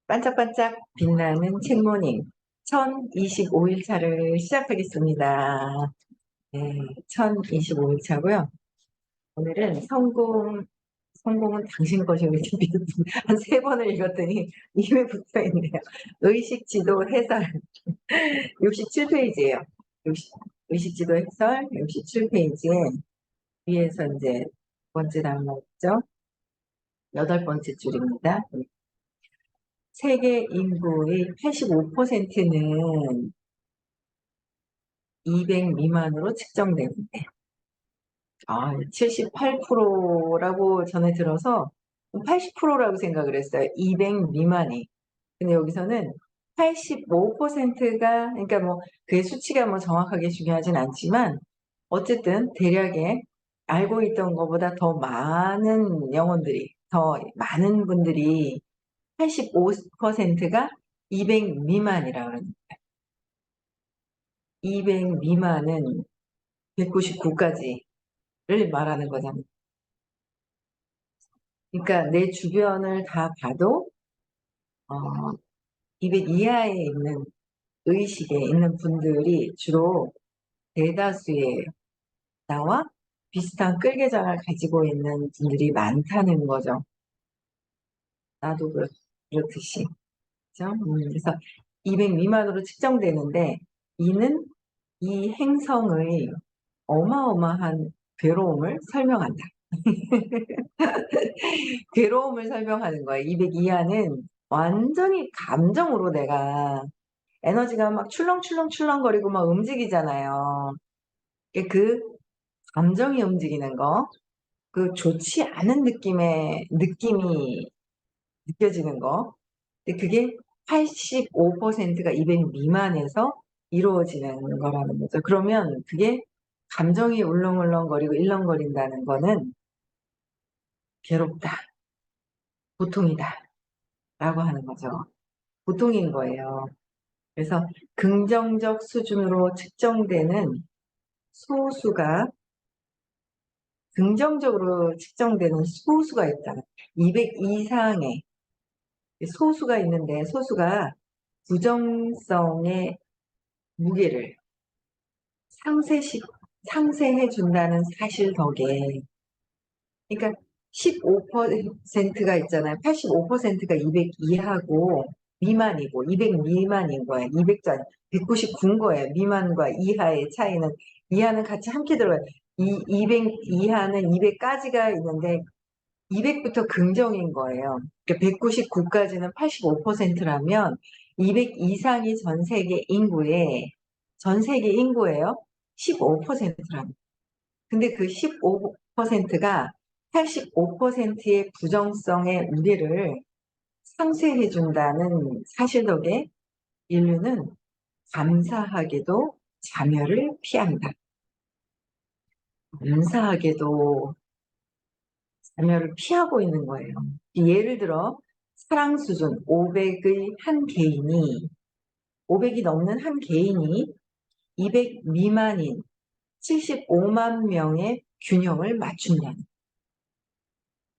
반짝반짝 빛나는 책모닝 1025일 차를 시작하겠습니다. 네, 1025일 차고요. 오늘은 성공은 당신 것이 왜 이렇게 한 세 번을 읽었더니 입에 붙어 있네요. 의식지도 해설 67페이지예요. 의식지도 해설 67페이지에 위에서 이제 두 번째 단어죠. 여덟 번째 줄입니다. 세계 인구의 85%는 200 미만으로 측정되는데, 78%라고 전에 들어서 80%라고 생각을 했어요. 200 미만이. 근데 여기서는 85%가, 그러니까 뭐, 그의 수치가 뭐 정확하게 중요하진 않지만, 어쨌든 대략의 알고 있던 것보다 더 많은 영혼들이, 더 많은 분들이 85%가 200 미만이라 그러는 200 미만은 199까지를 말하는 거잖아요. 그러니까 내 주변을 다 봐도 200 이하에 있는 의식에 있는 분들이 주로 대다수의 나와 비슷한 끌개장을 가지고 있는 분들이 많다는 거죠. 나도 그렇듯이. 그죠? 그래서 200 미만으로 측정되는데 이는 이 행성의 어마어마한 괴로움을 설명한다. 괴로움을 설명하는 거예요. 200 이하는 완전히 감정으로 내가 에너지가 막 출렁출렁출렁거리고 막 움직이잖아요. 그 감정이 움직이는 거, 그 좋지 않은 느낌이 느껴지는 거. 근데 그게 85%가 200 미만에서 이루어지는 거라는 거죠. 그러면 그게 감정이 울렁울렁거리고 일렁거린다는 거는 괴롭다, 고통이다 라고 하는 거죠. 고통인 거예요. 그래서 긍정적 수준으로 측정되는 소수가 긍정적으로 측정되는 소수가 있다. 200 이상의 소수가 있는데 소수가 부정성의 무게를 상쇄시, 상쇄해 준다는 사실 덕에 그러니까 15%가 있잖아요. 85%가 200 이하고 미만이고 200 미만인 거예요. 200도 아니 199인 거예요. 미만과 이하의 차이는 이하는 같이 함께 들어가요. 200 이하는 200까지가 있는데 200부터 긍정인 거예요. 그러니까 199까지는 85%라면 200 이상이 전 세계 인구예요. 15%라는. 근데 그 15%가 85%의 부정성의 무게를 상쇄해준다는 사실 덕에 인류는 감사하게도 자멸을 피한다. 감사하게도 자멸을 피하고 있는 거예요. 예를 들어 사랑 수준 500의 한 개인이 500이 넘는 한 개인이 200 미만인 75만 명의 균형을 맞춘다는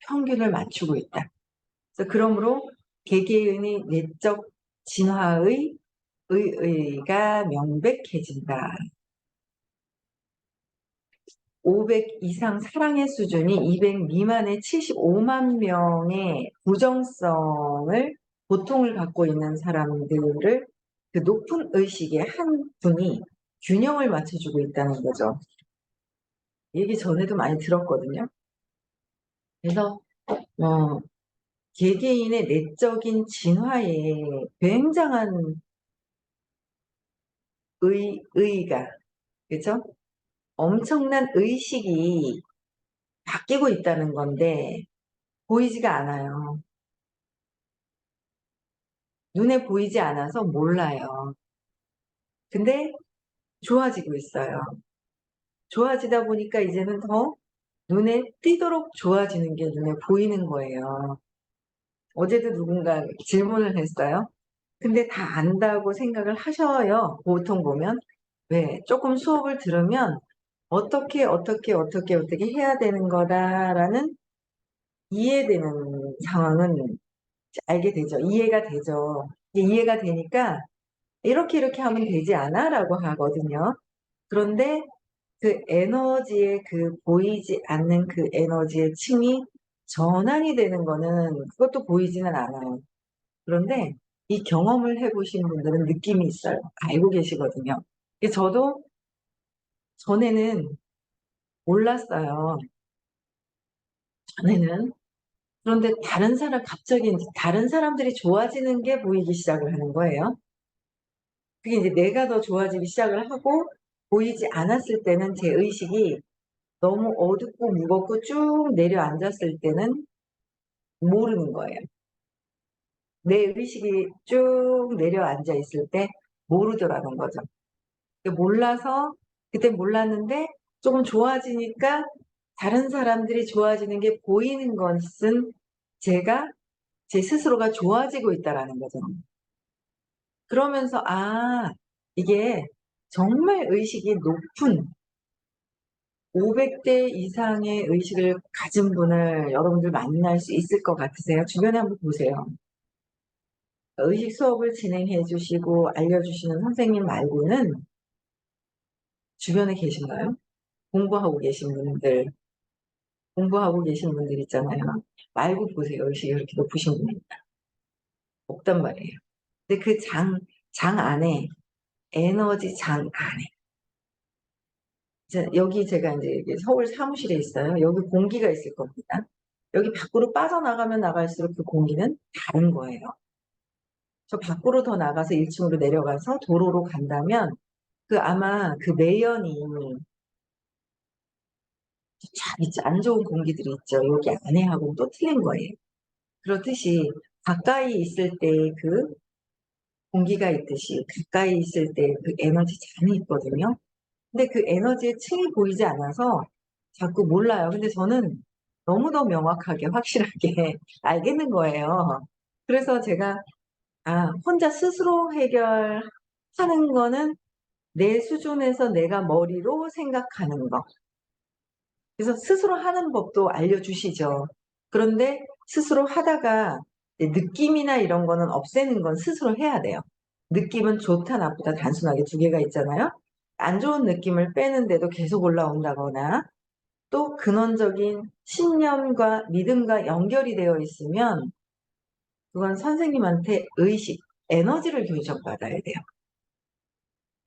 평균을 맞추고 있다. 그래서 그러므로 개개인의 내적 진화의 의의가 명백해진다. 500 이상 사랑의 수준이 200 미만의 75만 명의 부정성을 고통을 받고 있는 사람들을 그 높은 의식의 한 분이 균형을 맞춰주고 있다는 거죠. 얘기 전에도 많이 들었거든요. 그래서 개개인의 내적인 진화에 굉장한 의의가 그죠? 엄청난 의식이 바뀌고 있다는 건데 보이지가 않아요. 눈에 보이지 않아서 몰라요. 근데 좋아지고 있어요. 좋아지다 보니까 이제는 더 눈에 띄도록 좋아지는 게 눈에 보이는 거예요. 어제도 누군가 질문을 했어요. 근데 다 안다고 생각을 하셔요. 보통 보면. 왜? 조금 수업을 들으면 어떻게 해야 되는 거다라는 이해되는 상황은 알게 되죠. 이해가 되죠. 이게 이해가 되니까 이렇게 이렇게 하면 되지 않아? 라고 하거든요. 그런데 그 에너지의 그 보이지 않는 그 에너지의 층이 전환이 되는 거는 그것도 보이지는 않아요. 그런데 이 경험을 해보신 분들은 느낌이 있어요. 알고 계시거든요. 저도 전에는 몰랐어요. 전에는. 그런데 갑자기 이제 다른 사람들이 좋아지는 게 보이기 시작을 하는 거예요. 그게 이제 내가 더 좋아지기 시작을 하고, 보이지 않았을 때는 제 의식이 너무 어둡고 무겁고 쭉 내려앉았을 때는 모르는 거예요. 내 의식이 쭉 내려앉아 있을 때 모르더라는 거죠. 몰라서, 그때 몰랐는데 조금 좋아지니까 다른 사람들이 좋아지는 게 보이는 것은 제가 제 스스로가 좋아지고 있다라는 거죠. 그러면서 이게 정말 의식이 높은 500대 이상의 의식을 가진 분을 여러분들 만날 수 있을 것 같으세요? 주변에 한번 보세요. 의식 수업을 진행해 주시고 알려주시는 선생님 말고는 주변에 계신가요? 공부하고 계신 분들, 공부하고 계신 분들 있잖아요. 말고 보세요. 의식이 그렇게 높으신 분이 없단 말이에요. 근데 그 장 안에, 에너지 장 안에, 여기 제가 이제 이게 서울 사무실에 있어요. 여기 공기가 있을 겁니다. 여기 밖으로 빠져나가면 나갈수록 그 공기는 다른 거예요. 저 밖으로 더 나가서 1층으로 내려가서 도로로 간다면 아마 그 매연이 참 있죠. 안 좋은 공기들이 있죠. 여기 안에 하고 또 틀린 거예요. 그렇듯이 가까이 있을 때 그 공기가 있듯이 가까이 있을 때 그 에너지 잔이 있거든요. 근데 그 에너지의 층이 보이지 않아서 자꾸 몰라요. 근데 저는 너무도 명확하게 확실하게 알겠는 거예요. 그래서 제가 혼자 스스로 해결하는 거는 내 수준에서 내가 머리로 생각하는 거. 그래서 스스로 하는 법도 알려주시죠. 그런데 스스로 하다가 느낌이나 이런 거는 없애는 건 스스로 해야 돼요. 느낌은 좋다, 나쁘다 단순하게 두 개가 있잖아요. 안 좋은 느낌을 빼는데도 계속 올라온다거나 또 근원적인 신념과 믿음과 연결이 되어 있으면 그건 선생님한테 의식, 에너지를 교정받아야 돼요.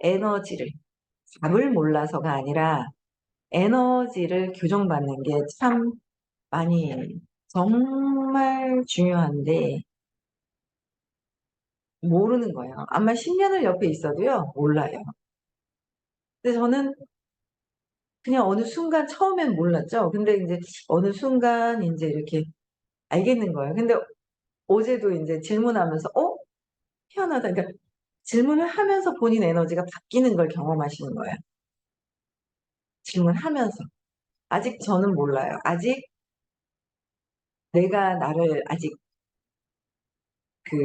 에너지를. 답을 몰라서가 아니라 에너지를 교정받는 게 참 많이 정말 중요한데 모르는 거예요. 아마 10년을 옆에 있어도요, 몰라요. 근데 저는 그냥 어느 순간 처음엔 몰랐죠. 근데 이제 어느 순간 이제 이렇게 알겠는 거예요. 근데 어제도 이제 질문하면서 희한하다. 그러니까 질문을 하면서 본인 에너지가 바뀌는 걸 경험하시는 거예요. 질문하면서. 아직 저는 몰라요. 아직 내가 나를 아직 그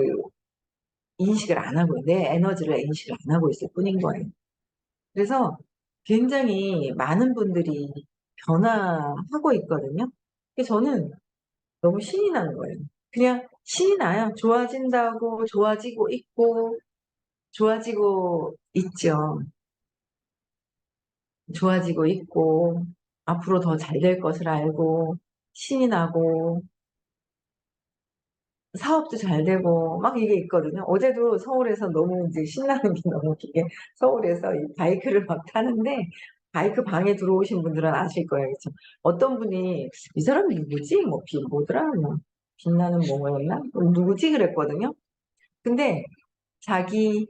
인식을 안 하고, 내 에너지를 인식을 안 하고 있을 뿐인 거예요. 그래서 굉장히 많은 분들이 변화하고 있거든요. 근데 저는 너무 신이 나는 거예요. 그냥 신이 나요. 좋아진다고, 좋아지고 있고, 좋아지고 있죠. 좋아지고 있고, 앞으로 더 잘 될 것을 알고, 신이 나고, 사업도 잘 되고, 막 이게 있거든요. 어제도 서울에서 너무 이제 신나는 게 너무 웃기게, 서울에서 이 바이크를 막 타는데, 바이크 방에 들어오신 분들은 아실 거예요. 그쵸? 어떤 분이, 이 사람이 누구지? 뭐더라? 뭐, 빛나는 뭐였나? 누구지? 그랬거든요. 근데 자기,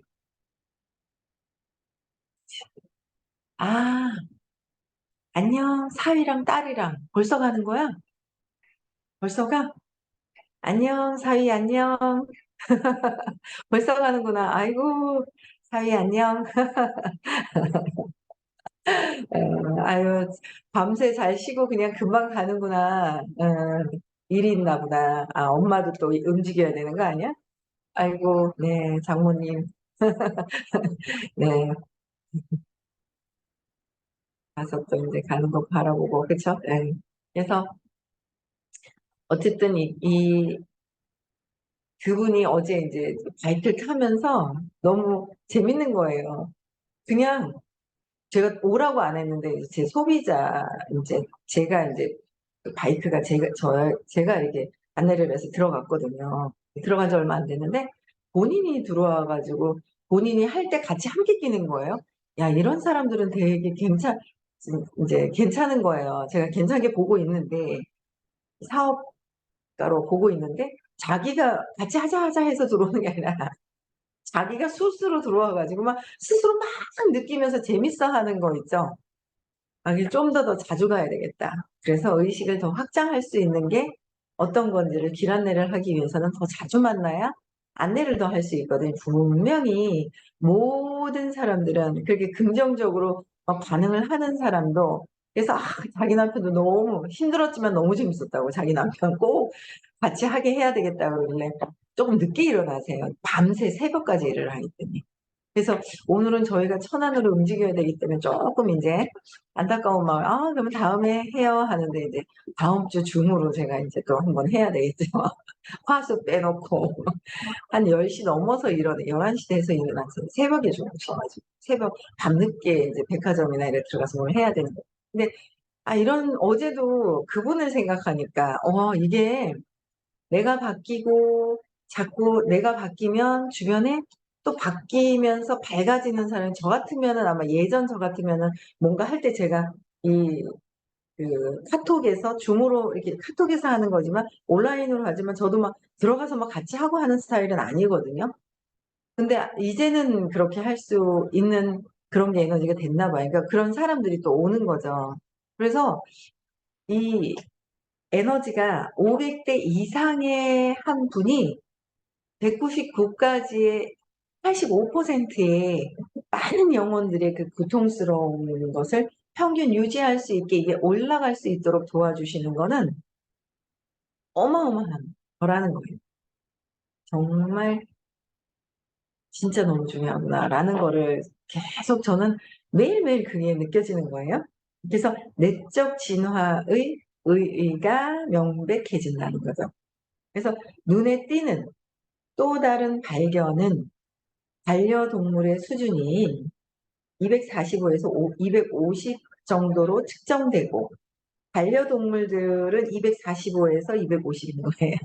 아, 안녕, 사위랑 딸이랑 벌써 가는 거야? 벌써 가? 안녕, 사위, 안녕. 벌써 가는구나. 아이고, 사위, 안녕. 아유, 밤새 잘 쉬고 그냥 금방 가는구나. 일이 있나 보다. 엄마도 또 움직여야 되는 거 아니야? 아이고, 네, 장모님. 네, 가서 또 이제 가는 거 바라보고, 그쵸? 네. 그래서, 어쨌든 그분이 어제 이제 바이크를 타면서 너무 재밌는 거예요. 그냥 제가 오라고 안 했는데 제 소비자 이제 제가 이제 그 바이크가 제가 이렇게 안내를 해서 들어갔거든요. 들어간 지 얼마 안 됐는데 본인이 들어와 가지고 본인이 할 때 같이 함께 끼는 거예요. 야, 이런 사람들은 되게 이제 괜찮은 거예요. 제가 괜찮게 보고 있는데 사업가로 보고 있는데 자기가 같이 하자 해서 들어오는 게 아니라 자기가 스스로 들어와 가지고 막 스스로 막 느끼면서 재밌어 하는 거 있죠. 아, 이게 좀 더 자주 가야 되겠다. 그래서 의식을 더 확장할 수 있는 게 어떤 건지를 길 안내를 하기 위해서는 더 자주 만나야 안내를 더 할 수 있거든요. 분명히 모든 사람들은 그렇게 긍정적으로 막 반응을 하는 사람도 그래서 자기 남편도 너무 힘들었지만 너무 재밌었다고 자기 남편 꼭 같이 하게 해야 되겠다고 그러길래 조금 늦게 일어나세요. 밤새 새벽까지 일을 하기 때문에. 그래서 오늘은 저희가 천안으로 움직여야 되기 때문에 조금 이제 안타까운 마음, 아, 그러면 다음에 해요 하는데 이제 다음 주 중으로 제가 이제 또 한번 해야 되겠죠. 화수 빼놓고 한 10시 넘어서 11시 돼서 일어났어요. 새벽에 주무셔가지고 새벽 밤늦게 이제 백화점이나 이래 들어가서 뭘 해야 되는 거예요. 근데 이런 어제도 그분을 생각하니까 이게 내가 바뀌고 자꾸 내가 바뀌면 주변에 또 바뀌면서 밝아지는 사람이 저 같으면은 아마 예전 저 같으면은 뭔가 할 때 제가 이 카톡에서 줌으로 이렇게 카톡에서 하는 거지만 온라인으로 하지만 저도 막 들어가서 막 같이 하고 하는 스타일은 아니거든요. 근데 이제는 그렇게 할 수 있는 그런 게 에너지가 됐나 봐요. 그러니까 그런 사람들이 또 오는 거죠. 그래서 이 에너지가 500대 이상의 한 분이 199까지의 85%의 많은 영혼들의 그 고통스러운 것을 평균 유지할 수 있게 이게 올라갈 수 있도록 도와주시는 거는 어마어마한 거라는 거예요. 정말 진짜 너무 중요하구나라는 거를 계속 저는 매일매일 그게 느껴지는 거예요. 그래서 내적 진화의 의의가 명백해진다는 거죠. 그래서 눈에 띄는 또 다른 발견은 반려동물의 수준이 245에서 250 정도로 측정되고 반려동물들은 245에서 250인 거예요.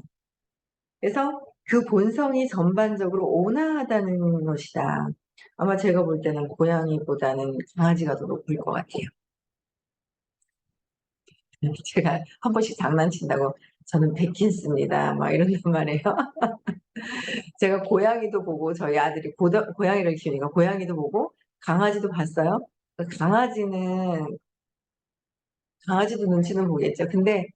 그래서 그 본성이 전반적으로 온화하다는 것이다. 아마 제가 볼 때는 고양이보다는 강아지가 더 높을 것 같아요. 제가 한 번씩 장난친다고 저는 베킨스입니다. 막 이런단 말이에요. 제가 고양이도 보고 저희 아들이 고양이를 키우니까 고양이도 보고 강아지도 봤어요. 그 강아지도 눈치는 보겠죠. 근데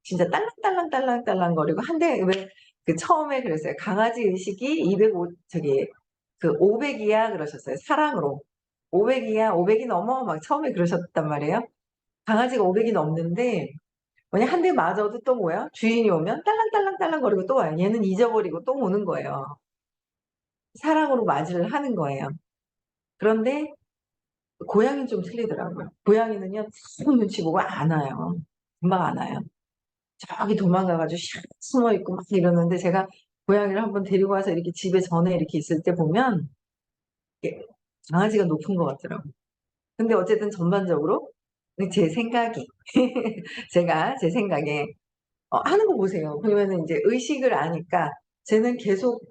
진짜 딸랑딸랑 거리고 한데 왜 그 처음에 그랬어요. 강아지 의식이 205 저기 그 500이야 그러셨어요. 사랑으로. 500이야, 500이 넘어 막 처음에 그러셨단 말이에요. 강아지가 500이 넘는데 뭐냐 한 대 맞아도 또 뭐야? 주인이 오면 딸랑딸랑 거리고 또 와요. 얘는 잊어버리고 또 오는 거예요. 사랑으로 맞이를 하는 거예요. 그런데 고양이는 좀 틀리더라고요. 고양이는요, 싹 눈치 보고 안 와요. 금방 안 와요. 저기 도망가가지고 샥 숨어 있고 막 이러는데 제가 고양이를 한번 데리고 와서 이렇게 집에 전에 이렇게 있을 때 보면 이게 강아지가 높은 것 같더라고요. 근데 어쨌든 전반적으로 제 생각이 제가 제 생각에 하는 거 보세요. 그러면은 이제 의식을 아니까 쟤는 계속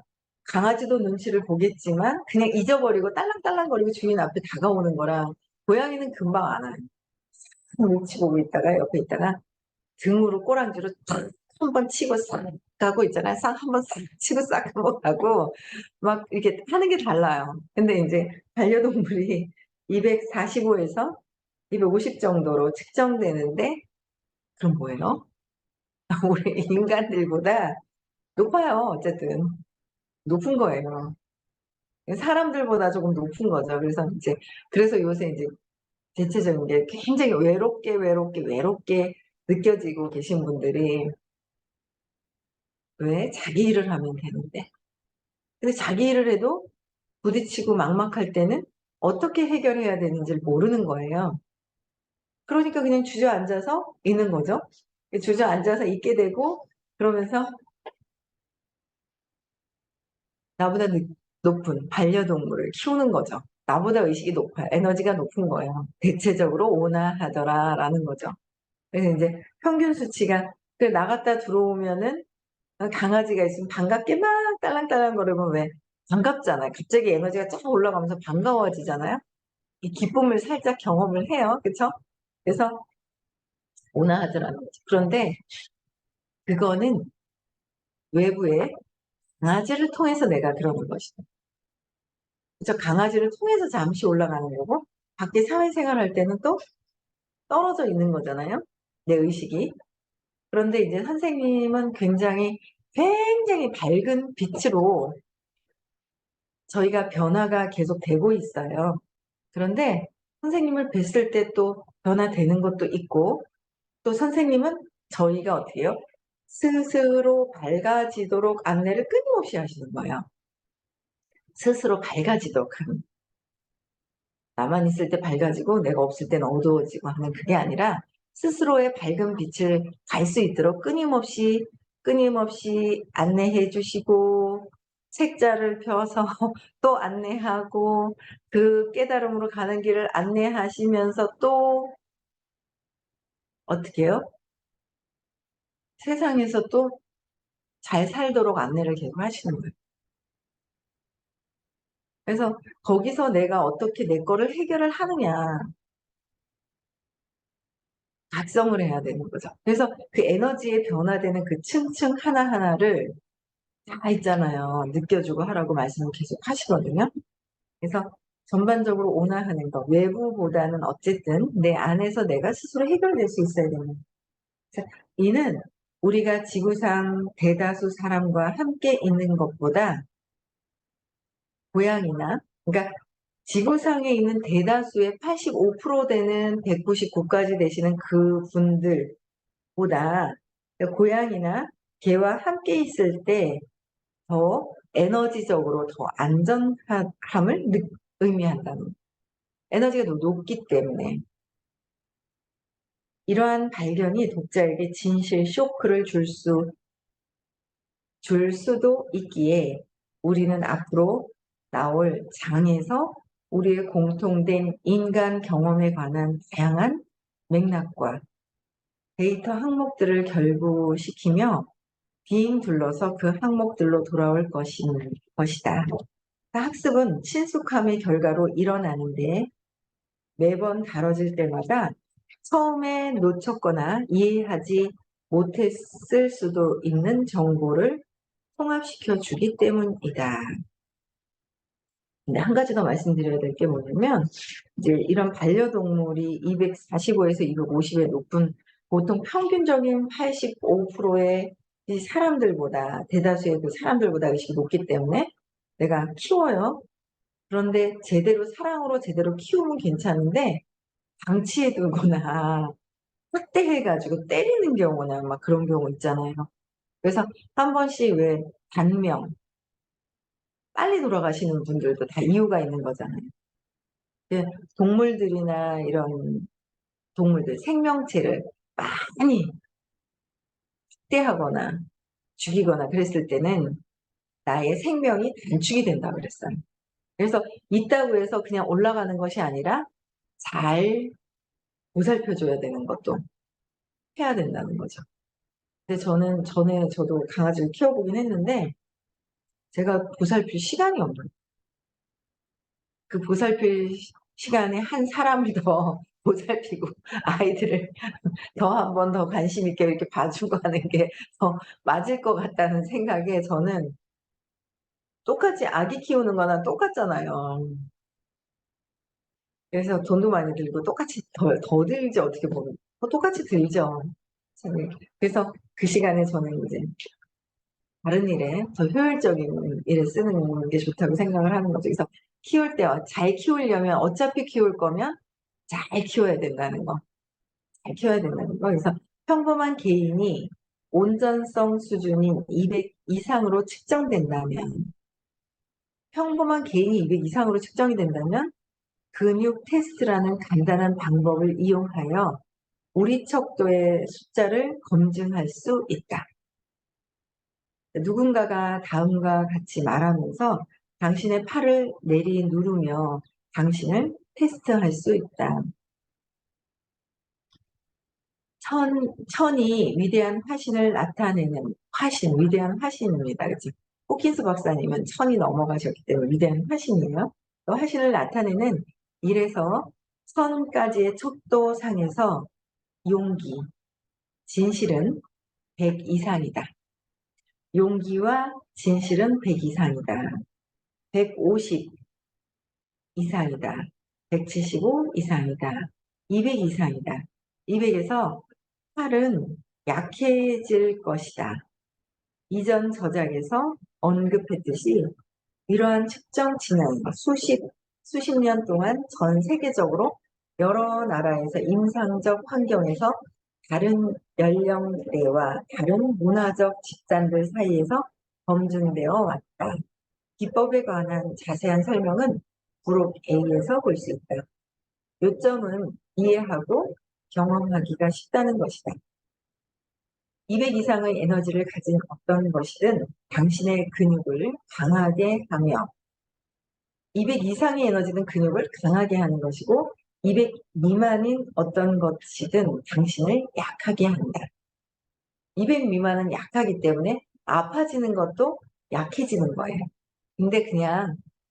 강아지도 눈치를 보겠지만 그냥 잊어버리고 딸랑딸랑거리고 주인 앞에 다가오는 거랑 고양이는 금방 안 와요. 눈치 보고 있다가 옆에 있다가 등으로 꼬랑지로 탁 한 번 치고 싹 가고 있잖아요. 싹 한 번 싹 치고 싹 넘어가고 막 이렇게 하는 게 달라요. 근데 인제 반려동물이 245에서 250 정도로 측정되는데 그럼 뭐예요? 우리 인간들보다 높아요. 어쨌든 높은 거예요. 사람들보다 조금 높은 거죠. 그래서 요새 이제 대체적인 게 굉장히 외롭게 느껴지고 계신 분들이 왜 자기 일을 하면 되는데. 근데 자기 일을 해도 부딪히고 막막할 때는 어떻게 해결해야 되는지를 모르는 거예요. 그러니까 그냥 주저앉아서 있는 거죠. 주저앉아서 있게 되고 그러면서 나보다 높은 반려동물을 키우는 거죠. 나보다 의식이 높아요. 에너지가 높은 거예요. 대체적으로 온화하더라라는 거죠. 그래서 이제 평균 수치가 나갔다 들어오면은 강아지가 있으면 반갑게 막 딸랑딸랑 거리면 왜 반갑잖아요. 갑자기 에너지가 쫙 올라가면서 반가워지잖아요. 이 기쁨을 살짝 경험을 해요. 그쵸? 그래서 온화하더라는 거죠. 그런데 그거는 외부의 강아지를 통해서 내가 그러는 것이죠. 그쵸? 강아지를 통해서 잠시 올라가는 거고 밖에 사회생활 할 때는 또 떨어져 있는 거잖아요. 내 의식이. 그런데 이제 선생님은 굉장히 밝은 빛으로 저희가 변화가 계속 되고 있어요. 그런데 선생님을 뵀을 때 또 변화되는 것도 있고 또 선생님은 저희가 어떻게 해요? 스스로 밝아지도록 안내를 끊임없이 하시는 거예요. 스스로 밝아지도록 하는. 나만 있을 때 밝아지고 내가 없을 때는 어두워지고 하는 그게 아니라 스스로의 밝은 빛을 갈 수 있도록 끊임없이 안내해 주시고 책자를 펴서 또 안내하고 그 깨달음으로 가는 길을 안내하시면서 또 어떻게 해요? 세상에서 또 잘 살도록 안내를 계속 하시는 거예요. 그래서 거기서 내가 어떻게 내 거를 해결을 하느냐 각성을 해야 되는 거죠. 그래서 그 에너지에 변화되는 그 층층 하나하나를 다 있잖아요. 느껴주고 하라고 말씀을 계속 하시거든요. 그래서 전반적으로 온화하는 것, 외부보다는 어쨌든 내 안에서 내가 스스로 해결될 수 있어야 되는 거예요. 이는 우리가 지구상 대다수 사람과 함께 있는 것보다 고향이나 그러니까 지구상에 있는 대다수의 85% 되는 199까지 되시는 그분들보다 고양이나 개와 함께 있을 때 더 에너지적으로 더 안전함을 의미한다는 에너지가 더 높기 때문에 이러한 발견이 독자에게 진실 쇼크를 줄 수도 있기에 우리는 앞으로 나올 장에서 우리의 공통된 인간 경험에 관한 다양한 맥락과 데이터 항목들을 결부시키며 빙 둘러서 그 항목들로 돌아올 것이다. 학습은 친숙함의 결과로 일어나는데 매번 다뤄질 때마다 처음에 놓쳤거나 이해하지 못했을 수도 있는 정보를 통합시켜 주기 때문이다. 근데 한 가지 더 말씀드려야 될 게 뭐냐면 이제 이런 반려동물이 245에서 250의 높은 보통 평균적인 85%의 이 사람들보다 대다수의 그 사람들보다 의식이 높기 때문에 내가 키워요. 그런데 사랑으로 제대로 키우면 괜찮은데 방치해 두거나 학대해 가지고 때리는 경우나 막 그런 경우 있잖아요. 그래서 한 번씩 왜 단명 빨리 돌아가시는 분들도 다 이유가 있는 거잖아요. 그 동물들이나 이런 동물들 생명체를 많이 학대하거나 죽이거나 그랬을 때는 나의 생명이 단축이 된다 그랬어요. 그래서 있다고 해서 그냥 올라가는 것이 아니라 잘 보살펴 줘야 되는 것도 해야 된다는 거죠. 근데 저는 전에 저도 강아지를 키워보긴 했는데 제가 보살필 시간이 없는 거예요. 그 보살필 시간에 한 사람을 더 보살피고 아이들을 더 한 번 더 관심 있게 이렇게 봐주고 하는 게 더 맞을 것 같다는 생각에 저는 똑같이 아기 키우는 거나 똑같잖아요. 그래서 돈도 많이 들고 똑같이 더 들지 어떻게 보면. 똑같이 들죠. 참 그래서 그 시간에 저는 이제 다른 일에 더 효율적인 일에 쓰는 게 좋다고 생각을 하는 거죠. 그래서 키울 때 잘 키우려면 어차피 키울 거면 잘 키워야 된다는 거. 잘 키워야 된다는 거. 그래서 평범한 개인이 온전성 수준이 200 이상으로 측정된다면 평범한 개인이 200 이상으로 측정이 된다면 근육 테스트라는 간단한 방법을 이용하여 우리 척도의 숫자를 검증할 수 있다. 누군가가 다음과 같이 말하면서 당신의 팔을 내리누르며 당신을 테스트할 수 있다. 천이 위대한 화신을 나타내는 위대한 화신입니다. 그치? 호킨스 박사님은 천이 넘어가셨기 때문에 위대한 화신이에요. 그 화신을 나타내는 1에서 천까지의 척도상에서 용기, 진실은 100 이상이다. 용기와 진실은 100 이상이다. 150 이상이다. 175 이상이다. 200 이상이다. 200에서 팔은 약해질 것이다. 이전 저작에서 언급했듯이 이러한 측정치는 수십 년 동안 전 세계적으로 여러 나라에서 임상적 환경에서 다른 연령대와 다른 문화적 집단들 사이에서 검증되어 왔다. 기법에 관한 자세한 설명은 부록 A에서 볼 수 있다. 요점은 이해하고 경험하기가 쉽다는 것이다. 200 이상의 에너지를 가진 어떤 것이든 당신의 근육을 강하게 하며 200 이상의 에너지는 근육을 강하게 하는 것이고 200 미만인 어떤 것이든 당신을 약하게 한다. 200 미만은 약하기 때문에 아파지는 것도 약해지는 거예요. 근데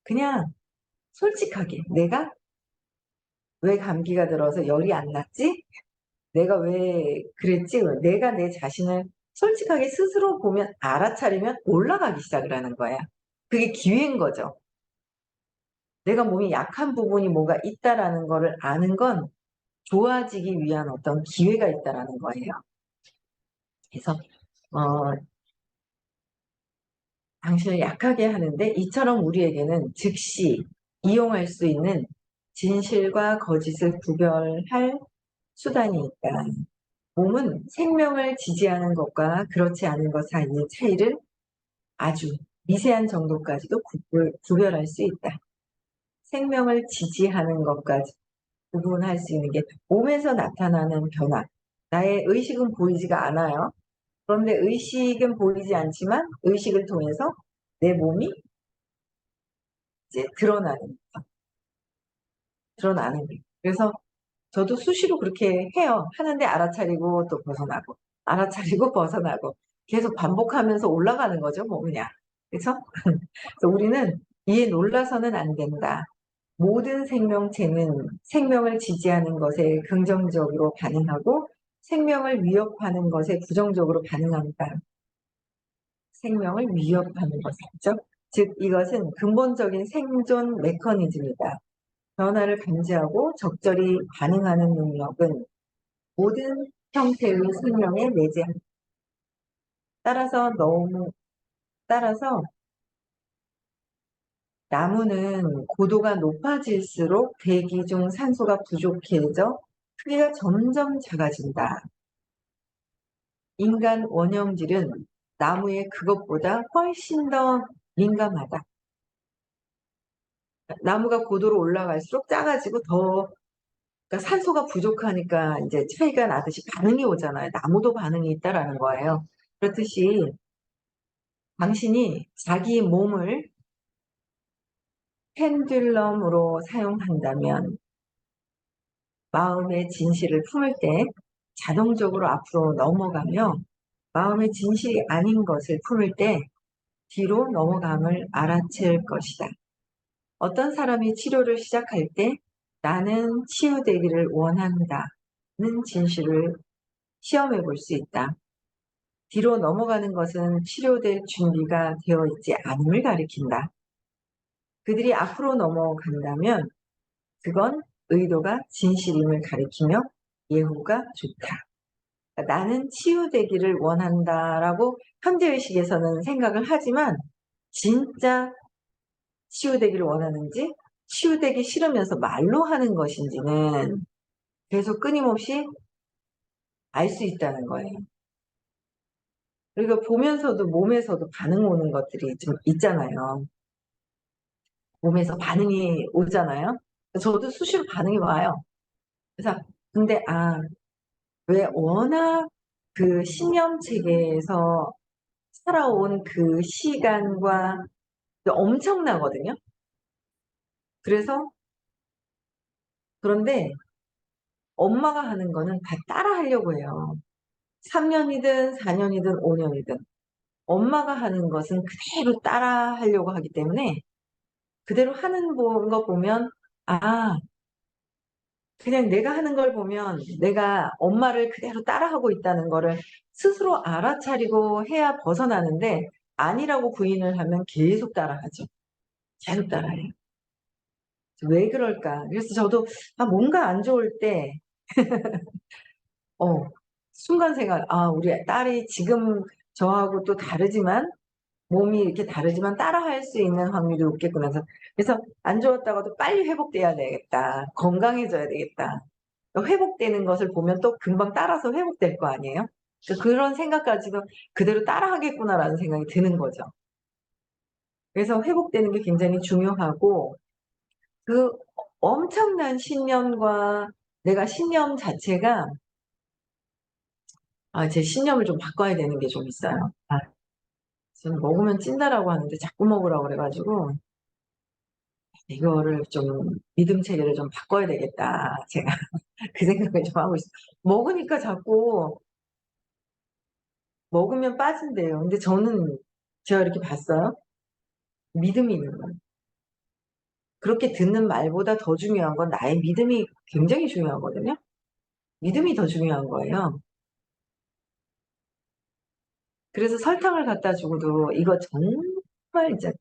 그냥 솔직하게 내가 왜 감기가 들어서 열이 안 났지? 내가 왜 그랬지? 내가 내 자신을 솔직하게 스스로 보면 알아차리면 올라가기 시작을 하는 거야. 그게 기회인 거죠. 내가 몸이 약한 부분이 뭐가 있다라는 거를 아는 건 좋아지기 위한 어떤 기회가 있다라는 거예요. 그래서 당신을 약하게 하는데 이처럼 우리에게는 즉시 이용할 수 있는 진실과 거짓을 구별할 수단이 있다. 몸은 생명을 지지하는 것과 그렇지 않은 것 사이의 차이를 아주 미세한 정도까지도 구별할 수 있다. 생명을 지지하는 것까지 구분할 수 있는 게 몸에서 나타나는 변화. 나의 의식은 보이지가 않아요. 그런데 의식은 보이지 않지만 의식을 통해서 내 몸이 이제 드러나는 거예요. 그래서 저도 수시로 그렇게 해요. 하는데 알아차리고 또 벗어나고, 알아차리고 벗어나고 계속 반복하면서 올라가는 거죠, 뭐 그냥. 그래서 우리는 이에 놀라서는 안 된다. 모든 생명체는 생명을 지지하는 것에 긍정적으로 반응하고 생명을 위협하는 것에 부정적으로 반응한다. 생명을 위협하는 것이죠. 즉 이것은 근본적인 생존 메커니즘이다. 변화를 감지하고 적절히 반응하는 능력은 모든 형태의 생명에 내재한다. 따라서 나무는 고도가 높아질수록 대기 중 산소가 부족해져 크기가 점점 작아진다. 인간 원형질은 나무의 그것보다 훨씬 더 민감하다. 나무가 고도로 올라갈수록 작아지고 그러니까 산소가 부족하니까 이제 차이가 나듯이 반응이 오잖아요. 나무도 반응이 있다라는 거예요. 그렇듯이 당신이 자기 몸을 펜듈럼으로 사용한다면 마음의 진실을 품을 때 자동적으로 앞으로 넘어가며 마음의 진실이 아닌 것을 품을 때 뒤로 넘어감을 알아챌 것이다. 어떤 사람이 치료를 시작할 때 나는 치유되기를 원한다는 진실을 시험해 볼 수 있다. 뒤로 넘어가는 것은 치료될 준비가 되어 있지 않음을 가리킨다. 그들이 앞으로 넘어간다면 그건 의도가 진실임을 가리키며 예후가 좋다. 그러니까 나는 치유되기를 원한다라고 현재의식에서는 생각을 하지만 진짜 치유되기를 원하는지 치유되기 싫으면서 말로 하는 것인지는 계속 끊임없이 알 수 있다는 거예요. 그리고 보면서도 몸에서도 반응 오는 것들이 좀 있잖아요. 몸에서 반응이 오잖아요. 저도 수시로 반응이 와요. 그래서 근데 왜 워낙 그 신념 체계에서 살아온 그 시간과 엄청나거든요. 그래서 그런데 엄마가 하는 거는 다 따라 하려고 해요. 3년이든 4년이든 5년이든 엄마가 하는 것은 그대로 따라 하려고 하기 때문에 그대로 하는 거 보면 아, 그냥 내가 하는 걸 보면 내가 엄마를 그대로 따라하고 있다는 거를 스스로 알아차리고 해야 벗어나는데 아니라고 부인을 하면 계속 따라하죠. 계속 따라해요. 왜 그럴까? 그래서 저도 뭔가 안 좋을 때 어, 순간 생각, 우리 딸이 지금 저하고 또 다르지만 몸이 이렇게 다르지만 따라할 수 있는 확률이 높겠구나. 그래서 안 좋았다가도 빨리 회복돼야 되겠다. 건강해져야 되겠다. 회복되는 것을 보면 또 금방 따라서 회복될 거 아니에요? 그런 생각까지도 그대로 따라하겠구나라는 생각이 드는 거죠. 그래서 회복되는 게 굉장히 중요하고 그 엄청난 신념과 내가 신념 자체가 제 신념을 좀 바꿔야 되는 게 좀 있어요. 지금 먹으면 찐다라고 하는데 자꾸 먹으라고 그래가지고 이거를 좀 믿음 체계를 좀 바꿔야 되겠다. 제가 그 생각을 좀 하고 있어요. 먹으니까 자꾸 먹으면 빠진대요. 근데 저는 제가 이렇게 봤어요. 믿음이 있는 거예요. 그렇게 듣는 말보다 더 중요한 건 나의 믿음이 굉장히 중요하거든요. 믿음이 더 중요한 거예요. 그래서 설탕을 갖다 주고도 이거 정말 이제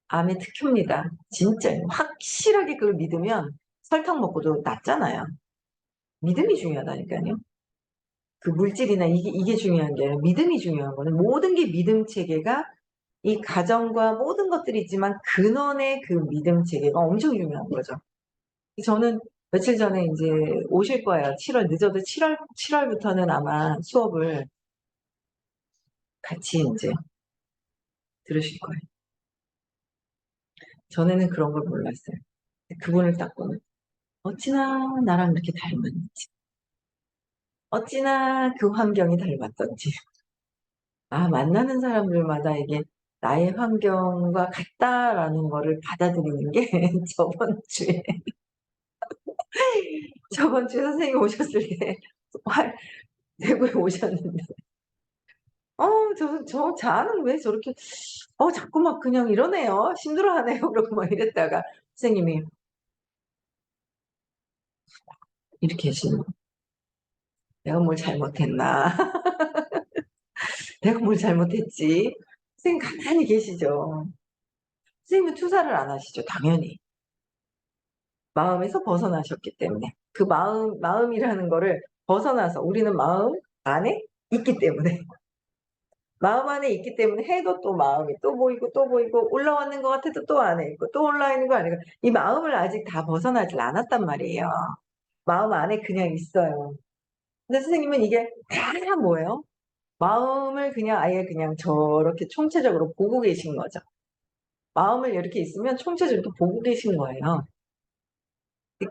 암의 특효입니다. 진짜 확실하게 그걸 믿으면 설탕 먹고도 낫잖아요. 믿음이 중요하다니까요. 그 물질이나 이게 중요한 게 아니라 믿음이 중요한 거는 모든 게 믿음 체계가 이 가정과 모든 것들이 있지만 근원의 그 믿음 체계가 엄청 중요한 거죠. 저는 며칠 전에 이제 오실 거예요. 7월 늦어도 7월부터는 아마 수업을 같이 이제 들으실 거예요. 전에는 그런 걸 몰랐어요. 그분을 딱 보면 어찌나 나랑 이렇게 닮았는지, 어찌나 그 환경이 닮았던지. 만나는 사람들마다 이게 나의 환경과 같다라는 거를 받아들이는 게 저번 주에 선생님 오셨을 때 대구에 오셨는데 저 자는 왜 저렇게 자꾸 막 그냥 이러네요. 힘들어하네요. 그러고 막 이랬다가 선생님이 이렇게 하시는 거. 내가 뭘 잘못했나? 내가 뭘 잘못했지? 선생님 가만히 계시죠. 선생님은 투사를 안 하시죠. 당연히. 마음에서 벗어나셨기 때문에. 그 마음이라는 거를 벗어나서 우리는 마음 안에 있기 때문에. 마음 안에 있기 때문에 해도 또 마음이 또 보이고 또 보이고 올라왔는 것 같아도 또 안에 있고 또 올라와 있는 거 아니고 이 마음을 아직 다 벗어나질 않았단 말이에요. 마음 안에 그냥 있어요. 근데 선생님은 이게 다 뭐예요? 마음을 그냥 아예 그냥 저렇게 총체적으로 보고 계신 거죠. 마음을 이렇게 있으면 총체적으로 보고 계신 거예요.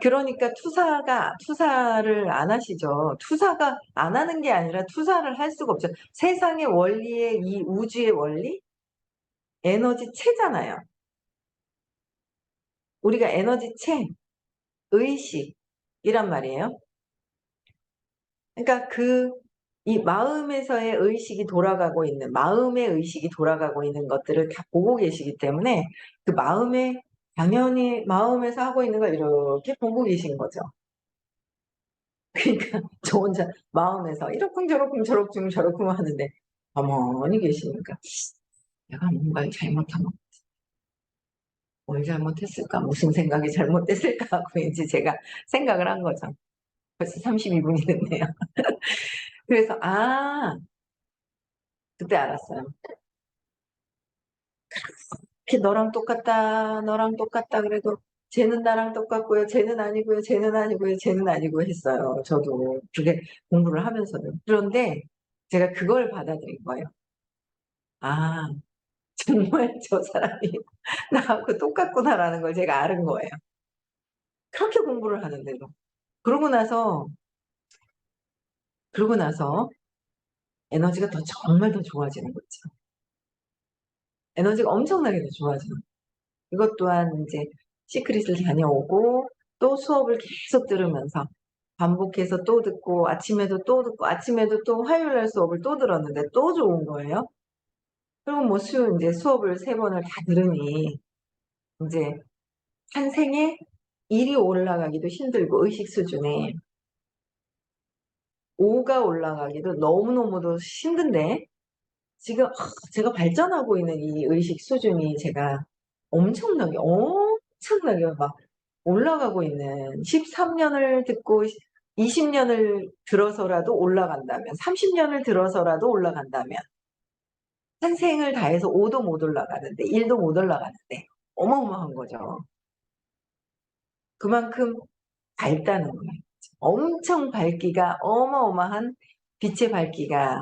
그러니까 투사를 안 하시죠. 투사가 안 하는 게 아니라 투사를 할 수가 없죠. 세상의 원리의 이 우주의 원리? 에너지체잖아요. 우리가 에너지체, 의식이란 말이에요. 그러니까 이 마음에서의 의식이 돌아가고 있는, 마음의 의식이 돌아가고 있는 것들을 다 보고 계시기 때문에 그 당연히 마음에서 하고 있는 걸 이렇게 보고 계신 거죠. 그러니까 저 혼자 마음에서 이러쿵저러쿵 저러쿵 저러쿵 하는데 가만히 계시니까 내가 뭔가를 잘못한 뭘 잘못했을까? 무슨 생각이 잘못됐을까? 하고 이제 제가 생각을 한 거죠. 벌써 32분이 됐네요. 그래서 그때 알았어요. 이렇게 너랑 똑같다 그래도 쟤는 나랑 똑같고요. 쟤는 아니고요. 쟤는 아니고요. 쟤는 아니고 했어요. 저도 그게 공부를 하면서도. 그런데 제가 그걸 받아들인 거예요. 아, 정말 저 사람이 나하고 똑같구나라는 걸 제가 알은 거예요. 그렇게 공부를 하는데도. 그러고 나서, 그러고 나서 에너지가 정말 더 좋아지는 거죠. 에너지가 엄청나게 더 좋아지는 거예요. 이것 또한 이제 시크릿을 다녀오고 또 수업을 계속 들으면서 반복해서 또 듣고 아침에도 또 듣고 아침에도 또 화요일 날 수업을 또 들었는데 또 좋은 거예요. 그리고 뭐 이제 수업을 3번을 다 들으니 이제 한 생에 일이 올라가기도 힘들고 의식 수준에 5가 올라가기도 너무너무도 힘든데 지금 제가 발전하고 있는 이 의식 수준이 제가 엄청나게 막 올라가고 있는 13년을 듣고 20년을 들어서라도 올라간다면 30년을 들어서라도 올라간다면 한 생을 다해서 5도 못 올라가는데 1도 못 올라가는데 어마어마한 거죠. 그만큼 밝다는 거예요. 엄청 밝기가 어마어마한 빛의 밝기가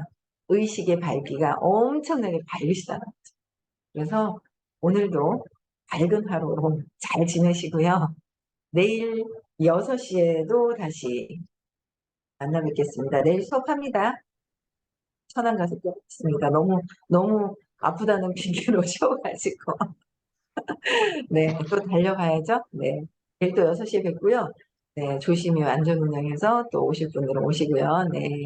의식의 밝기가 엄청나게 밝으시다는 거죠. 그래서 오늘도 밝은 하루 잘 지내시고요. 내일 6시에도 다시 만나 뵙겠습니다. 내일 수업합니다. 천안 가서 또 뵙겠습니다. 너무 아프다는 핑계로 쉬어가지고. 네, 또 달려가야죠. 네. 내일 또 6시에 뵙고요. 네, 조심히 안전 운행해서 또 오실 분들은 오시고요. 네.